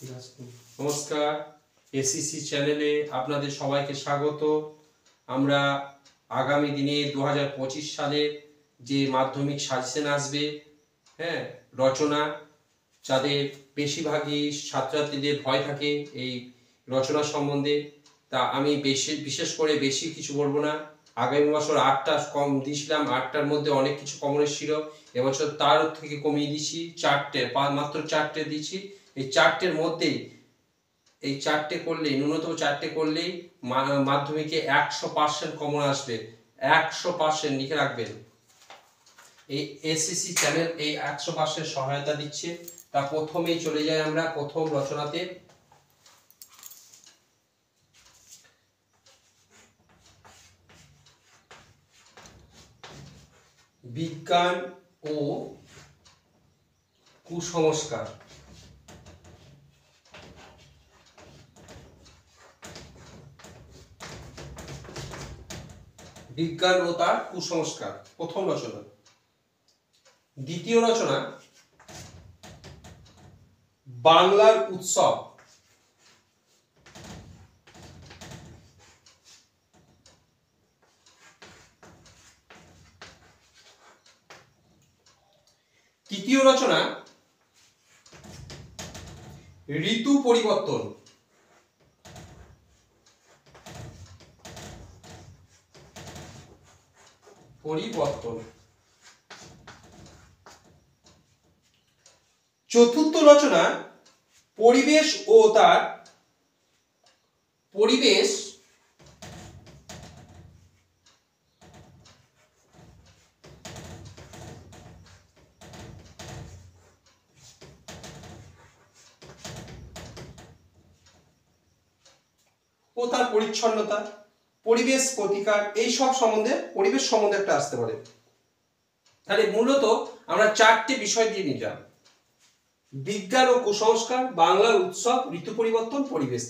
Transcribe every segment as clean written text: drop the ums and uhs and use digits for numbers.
নমস্কার, এসিসি চ্যানেলে আপনাদের সবাইকে স্বাগত। আমরা আগামী দিনে 2025 সালে যে মাধ্যমিক সাজেশন আসবে, রচনা, যাদের বেশিরভাগই ছাত্রছাত্রীদের ভয় থাকে এই রচনা সম্বন্ধে, তা আমি বিশেষ করে বেশি কিছু বলবো না। আগামী বছর 8টা কম দিয়েছিলাম, 8টার মধ্যে অনেক কিছু কমন এসেছিল। এবছর তার থেকে কমিয়ে দিচ্ছি, মাত্র 4টে দিচ্ছি। এই 4টের মধ্যে এই 4টে করলেই, ন্যূনতম 4টে করলেই মাধ্যমিকে 100% কমন আসবে। 100% লিখে রাখবেন। এই এসএসসি চ্যানেল এই 100% সহায়তা দিচ্ছে। তা প্রথমেই চলে যাই আমরা প্রথম রচনাতে। বিজ্ঞান ও কুসংস্কার। বিজ্ঞান ও তার কুসংস্কার প্রথম রচনা। দ্বিতীয় রচনা বাংলার উৎসব। তৃতীয় রচনা ঋতু পরিবর্তন। চতুর্থ রচনা পরিবেশ ও তার পরিচ্ছন্নতা, পরিবেশ প্রতিকার, এই সব সম্বন্ধে, পরিবেশ সম্বন্ধে একটা আসতে পারে। তাহলে মূলত আমরা 4টে বিষয় দিয়ে নিলাম: বিজ্ঞান ও কুসংস্কার, বাংলার উৎসব, ঋতু পরিবর্তন, পরিবেশ।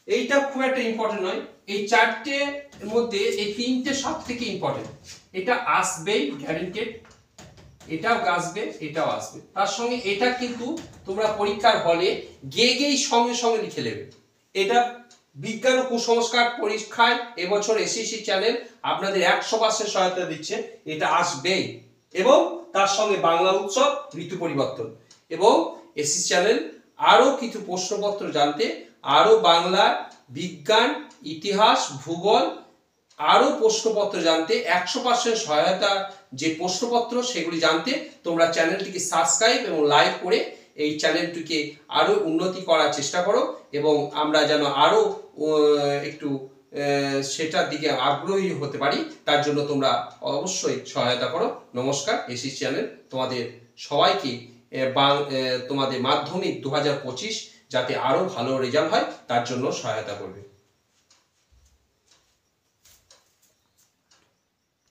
এইটা খুব একটা ইম্পর্টেন্ট নয়। এই 4টের মধ্যে এই 3টে সব থেকে ইম্পর্টেন্ট। এটা আসবেই, গ্যারান্টেড। এটাও আসবে, এটাও আসবে। তার সঙ্গে এটা কিন্তু তোমরা পরীক্ষার হলে গেই সঙ্গে সঙ্গে লিখে নেবে। এটা বিজ্ঞান ও কুসংস্কার পরীক্ষায় এবছর এসএসসি চ্যানেল আপনাদের 100% সহায়তা দিচ্ছে। এটা আসবেই। এবং তার সঙ্গে বাংলা উৎসব, ঋতু পরিবর্তন। এবং এসএসসি চ্যানেল আরো কিছু প্রশ্নপত্র জানতে, আরো বাংলা, বিজ্ঞান, ইতিহাস, ভূগোল আরো প্রশ্নপত্র জানতে 100% সহায়তা যে প্রশ্নপত্র সেগুলি জানতে তোমরা চ্যানেলটিকে সাবস্ক্রাইব এবং লাইক করে এই চ্যানেলটিকে আরো উন্নতি করার চেষ্টা করো, এবং আমরা যেন আরো একটু সেটার দিকে আগ্রহী হতে পারি। তার জন্য তোমরা অবশ্যই সহায়তা করো। নমস্কার। এসএসসি চ্যানেল তোমাদের সবাইকে তোমাদের মাধ্যমিক 2025 যাতে আরো ভালো রেজাল্ট হয় তার জন্য সহায়তা করবে।